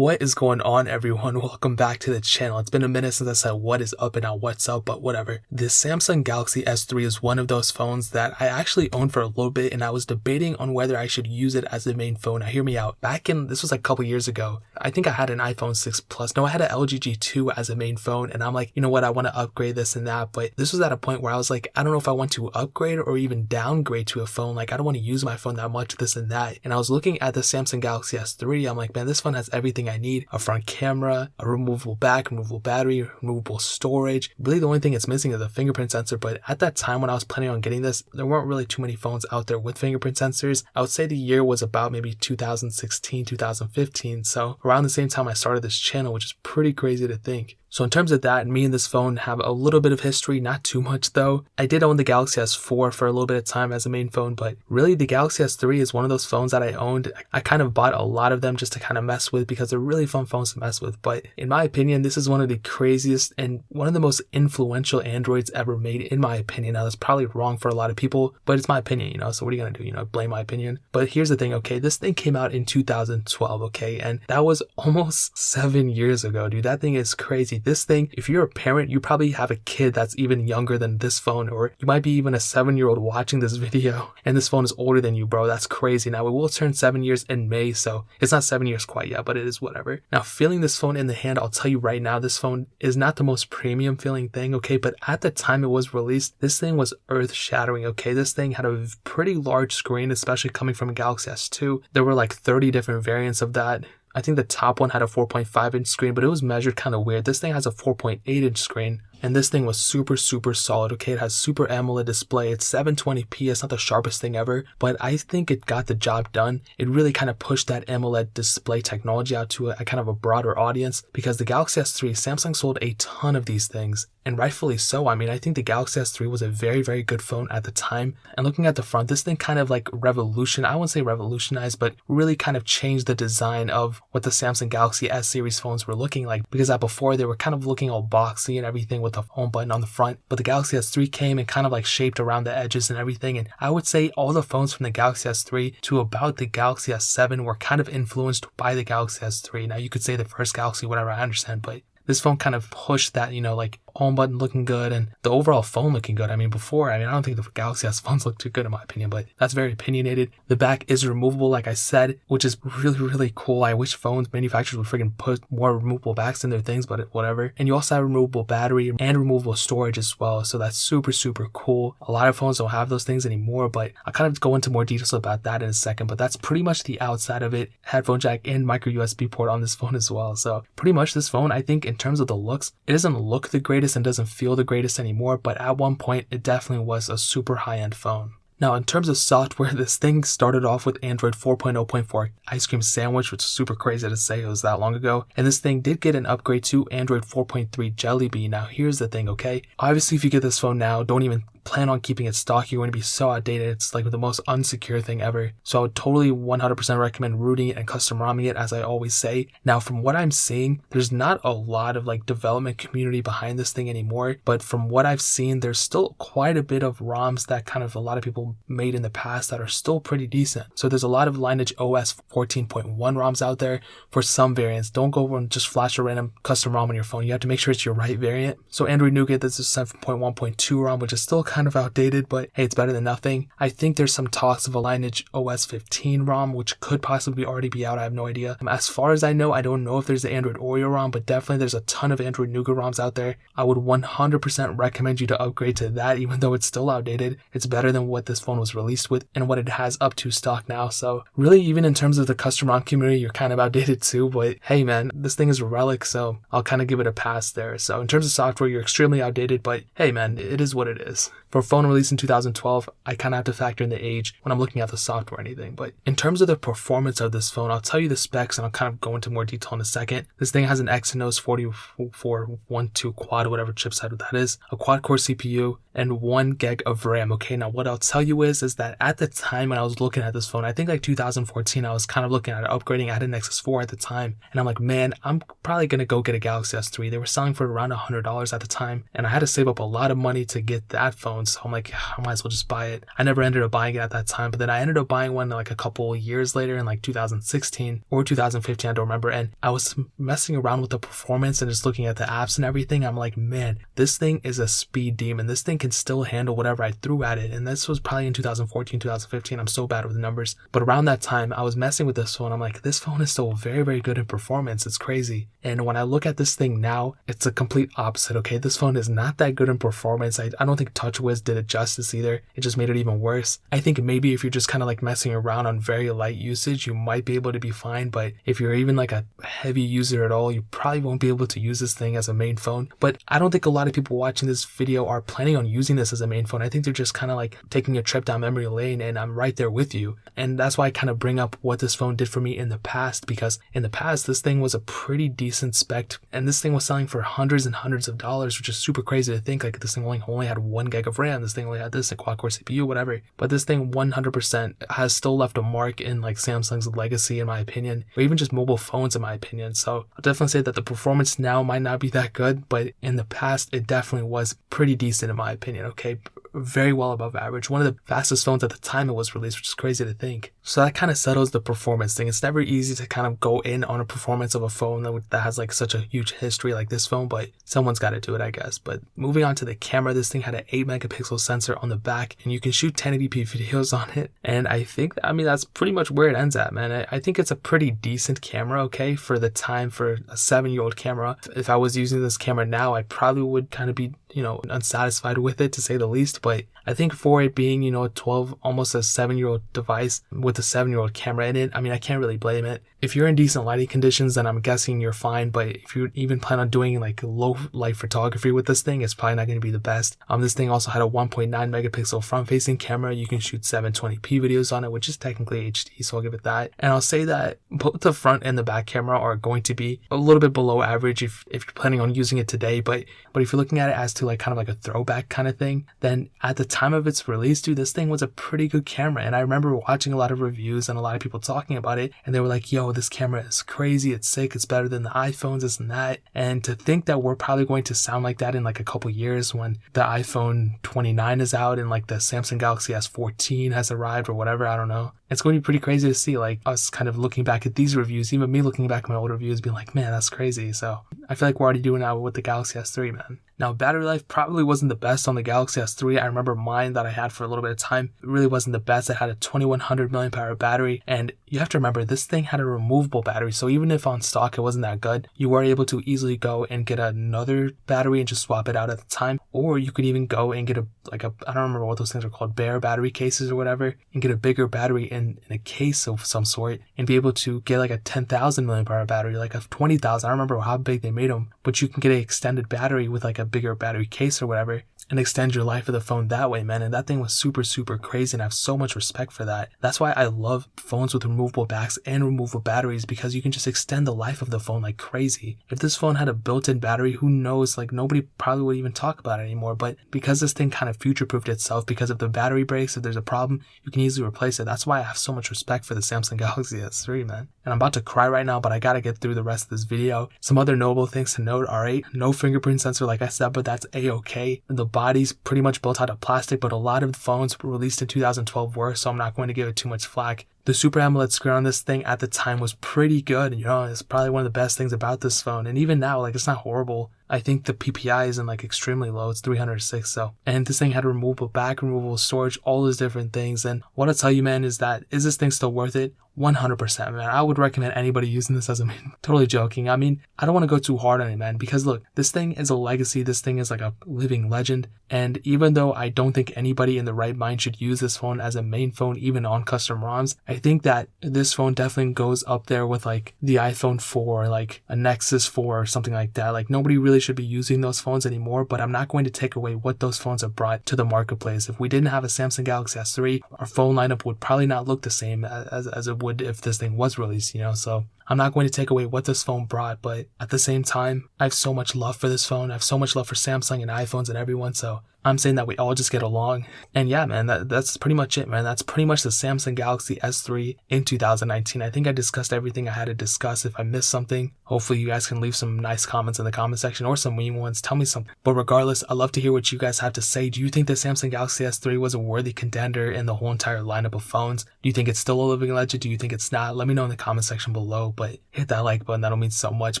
What is going on, everyone? Welcome back to the channel. It's been a minute since I said what is up and now what's up, but whatever. The Samsung Galaxy S3 is one of those phones that I actually owned for a little bit, and I was debating on whether I should use it as the main phone. Now hear me out. This was like a couple years ago. I think I had an iPhone 6 Plus. No, I had an LG G2 as a main phone, and I'm like, you know what? I want to upgrade this and that, but this was at a point where I was like, I don't know if I want to upgrade or even downgrade to a phone. Like, I don't want to use my phone that much, this and that. And I was looking at the Samsung Galaxy S3. I'm like, man, this phone has everything I need. A front camera, a removable back, removable battery, removable storage. Really the only thing it's missing is the fingerprint sensor, but at that time when I was planning on getting this, there weren't really too many phones out there with fingerprint sensors. I would say the year was about maybe 2016, 2015, so around the same time I started this channel, which is pretty crazy to think. So in terms of that, me and this phone have a little bit of history, not too much though. I did own the Galaxy S4 for a little bit of time as a main phone, but really the Galaxy S3 is one of those phones that I owned. I kind of bought a lot of them just to kind of mess with because they're really fun phones to mess with. But in my opinion, this is one of the craziest and one of the most influential Androids ever made, in my opinion. Now that's probably wrong for a lot of people, but it's my opinion, so what are you gonna do, blame my opinion? But here's the thing, okay, this thing came out in 2012, okay, and that was almost 7 years ago, dude. That thing is crazy. This thing, if you're a parent, you probably have a kid that's even younger than this phone, or you might be even a 7-year-old watching this video and this phone is older than you, bro. That's crazy. Now it will turn 7 years in May, so it's not 7 years quite yet, but it is whatever. Now feeling this phone in the hand, I'll tell you right now, this phone is not the most premium feeling thing, okay, but at the time it was released, this thing was earth shattering, okay. This thing had a pretty large screen, especially coming from a Galaxy S2. There were like 30 different variants of that. I think the top one had a 4.5 inch screen, but it was measured kind of weird. This thing has a 4.8 inch screen. And this thing was super solid, okay? It has Super AMOLED display. It's 720p. It's not the sharpest thing ever, but I think it got the job done. It really kind of pushed that AMOLED display technology out to a kind of a broader audience, because the Galaxy S3, Samsung sold a ton of these things, and rightfully so. I mean, I think the Galaxy S3 was a very good phone at the time. And looking at the front, this thing kind of like I wouldn't say revolutionized, but really kind of changed the design of what the Samsung Galaxy S series phones were looking like, because before they were kind of looking all boxy and everything with the home button on the front, but the Galaxy S3 came and kind of like shaped around the edges and everything. And I would say all the phones from the Galaxy S3 to about the Galaxy S7 were kind of influenced by the Galaxy S3. Now you could say the first Galaxy, whatever, I understand, but this phone kind of pushed that, like home button looking good and the overall phone looking good. I don't think the Galaxy S phones look too good in my opinion, but that's very opinionated. The back is removable, like I said, which is really cool. I wish manufacturers would freaking put more removable backs in their things, but whatever. And you also have removable battery and removable storage as well, so that's super cool. A lot of phones don't have those things anymore, but I'll kind of go into more details about that in a second. But that's pretty much the outside of it. Headphone jack and micro USB port on this phone as well. So pretty much this phone, I think in terms of the looks, it doesn't look the greatest and doesn't feel the greatest anymore, but at one point it definitely was a super high-end phone. Now, in terms of software, this thing started off with Android 4.0.4 Ice Cream Sandwich, which is super crazy to say it was that long ago. And this thing did get an upgrade to Android 4.3 Jelly Bean. Now, here's the thing, okay? Obviously, if you get this phone now, don't even plan on keeping it stock. You're going to be so outdated. It's like the most unsecure thing ever. So I would totally 100% recommend rooting it and custom ROMing it, as I always say. Now, from what I'm seeing, there's not a lot of development community behind this thing anymore. But from what I've seen, there's still quite a bit of ROMs that kind of a lot of people made in the past that are still pretty decent. So there's a lot of Lineage OS 14.1 ROMs out there for some variants. Don't go over and just flash a random custom ROM on your phone. You have to make sure it's your right variant. So Android Nougat, this is 7.1.2 ROM, which is still kind of outdated, but hey, it's better than nothing. I think there's some talks of a Lineage OS 15 ROM, which could possibly already be out. I have no idea. As far as I know, I don't know if there's the Android Oreo ROM, but definitely there's a ton of Android Nougat ROMs out there. I would 100% recommend you to upgrade to that, even though it's still outdated. It's better than what this phone was released with and what it has up to stock now. So really, even in terms of the custom ROM community, you're kind of outdated too, but hey man, this thing is a relic, so I'll kind of give it a pass there. So in terms of software, you're extremely outdated, but hey man, it is what it is. For a phone released in 2012, I kind of have to factor in the age when I'm looking at the software or anything. But in terms of the performance of this phone, I'll tell you the specs and I'll kind of go into more detail in a second. This thing has an Exynos 4412 quad, whatever chipset that is, a quad-core CPU, and 1 gig of RAM. Okay, now what I'll tell you is that at the time when I was looking at this phone, I think like 2014, I was kind of looking at upgrading. I had an Nexus 4 at the time, and I'm like, man, I'm probably going to go get a Galaxy S3. They were selling for around $100 at the time, and I had to save up a lot of money to get that phone. phones, so I'm like, I might as well just buy it. I never ended up buying it at that time, but then I ended up buying one like a couple years later in like 2016 or 2015, I don't remember, and I was messing around with the performance and just looking at the apps and everything. I'm like, man, this thing is a speed demon. This thing can still handle whatever I threw at it, and this was probably in 2014, 2015. I'm so bad with numbers, but around that time, I was messing with this phone. I'm like, this phone is still very, very good in performance. It's crazy. And when I look at this thing now, it's a complete opposite, okay? This phone is not that good in performance. I don't think TouchWiz did it justice either. It just made it even worse. I think maybe if you're just kind of like messing around on very light usage, you might be able to be fine, but if you're even like a heavy user at all, you probably won't be able to use this thing as a main phone. But I don't think a lot of people watching this video are planning on using this as a main phone. I think they're just kind of like taking a trip down memory lane, and I'm right there with you. And that's why I kind of bring up what this phone did for me in the past, because in the past, this thing was a pretty decent spec, and this thing was selling for hundreds and hundreds of dollars, which is super crazy to think. Like, this thing only had 1 gig of RAM, this thing only had this, a quad-core CPU, whatever. But this thing 100% has still left a mark in like Samsung's legacy, in my opinion, or even just mobile phones, in my opinion. So I'll definitely say that the performance now might not be that good, but in the past, it definitely was pretty decent, in my opinion, okay? Very well above average. One of the fastest phones at the time it was released, which is crazy to think. So that kind of settles the performance thing. It's never easy to kind of go in on a performance of a phone that has like such a huge history like this phone, but someone's got to do it, I guess. But moving on to the camera, this thing had an 8 megapixel sensor on the back, and you can shoot 1080p videos on it. And I think, that's pretty much where it ends at, man. I think it's a pretty decent camera, okay, for the time, for a 7-year-old camera. If I was using this camera now, I probably would kind of be, unsatisfied with it, to say the least. But I think for it being, a 12, almost a 7-year-old device with a 7-year-old camera in it, I can't really blame it. If you're in decent lighting conditions, then I'm guessing you're fine. But if you even plan on doing like low light photography with this thing, it's probably not going to be the best. This thing also had a 1.9 megapixel front-facing camera. You can shoot 720p videos on it, which is technically HD, so I'll give it that. And I'll say that both the front and the back camera are going to be a little bit below average if you're planning on using it today. But if you're looking at it as to like kind of like a throwback kind of thing, then at the time of its release, dude, this thing was a pretty good camera. And I remember watching a lot of reviews and a lot of people talking about it, and they were like, yo, this camera is crazy, it's sick, it's better than the iPhones, this and that. And to think that we're probably going to sound like that in like a couple years when the iPhone 29 is out and like the Samsung Galaxy S14 has arrived or whatever, I don't know. It's going to be pretty crazy to see, like, us kind of looking back at these reviews, even me looking back at my old reviews, being like, man, that's crazy. So I feel like we're already doing that with the Galaxy S3, man. Now, battery life probably wasn't the best on the Galaxy S3. I remember mine that I had for a little bit of time. It really wasn't the best. It had a 2100 mAh battery, and you have to remember, this thing had a removable battery. So even if on stock it wasn't that good, you were able to easily go and get another battery and just swap it out at the time. Or you could even go and get I don't remember what those things are called, bare battery cases or whatever, and get a bigger battery in a case of some sort and be able to get like a 10,000 mAh battery, like a 20,000. I don't remember how big they made them, but you can get an extended battery with like a bigger battery case or whatever and extend your life of the phone that way, man. And that thing was super, super crazy, and I have so much respect for that. That's why I love phones with removable backs and removable batteries, because you can just extend the life of the phone like crazy. If this phone had a built-in battery, who knows, like nobody probably would even talk about it anymore. But because this thing kind of future-proofed itself, because if the battery breaks, if there's a problem, you can easily replace it. That's why I have so much respect for the Samsung Galaxy S3, man. And I'm about to cry right now, but I gotta get through the rest of this video. Some other notable things to note, alright? No fingerprint sensor, like I said, but that's a-okay. The body's pretty much built out of plastic, but a lot of the phones released in 2012 were, so I'm not going to give it too much flack. The Super AMOLED screen on this thing at the time was pretty good. It's probably one of the best things about this phone. And even now, like, it's not horrible. I think the PPI isn't like extremely low. It's 306. And this thing had a removable back, removable storage, all those different things. And what I'll tell you, man, is this thing still worth it? 100%, man. I would recommend anybody using this as totally joking. I don't want to go too hard on it, man, because look, this thing is a legacy. This thing is like a living legend. And even though I don't think anybody in the right mind should use this phone as a main phone, even on custom ROMs, I think that this phone definitely goes up there with like the iPhone 4, like a Nexus 4 or something like that. Like, nobody really should be using those phones anymore, but I'm not going to take away what those phones have brought to the marketplace. If we didn't have a Samsung Galaxy S3, our phone lineup would probably not look the same as it would if this thing was released, so I'm not going to take away what this phone brought, but at the same time, I have so much love for this phone. I have so much love for Samsung and iPhones and everyone, so I'm saying that we all just get along. And yeah, man, that's pretty much it, man. That's pretty much the Samsung Galaxy S3 in 2019. I think I discussed everything I had to discuss. If I missed something, hopefully you guys can leave some nice comments in the comment section or some mean ones. Tell me something. But regardless, I'd love to hear what you guys have to say. Do you think the Samsung Galaxy S3 was a worthy contender in the whole entire lineup of phones? Do you think it's still a living legend? Do you think it's not? Let me know in the comment section below. But hit that like button. That'll mean so much.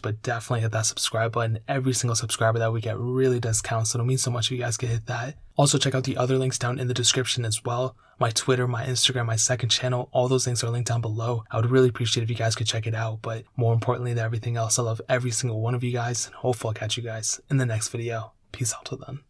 But definitely hit that subscribe button. Every single subscriber that we get really does count. So it'll mean so much if you guys can hit that. Also, check out the other links down in the description as well. My Twitter, my Instagram, my second channel, all those links are linked down below. I would really appreciate if you guys could check it out. But more importantly than everything else, I love every single one of you guys. And hopefully I'll catch you guys in the next video. Peace out till then.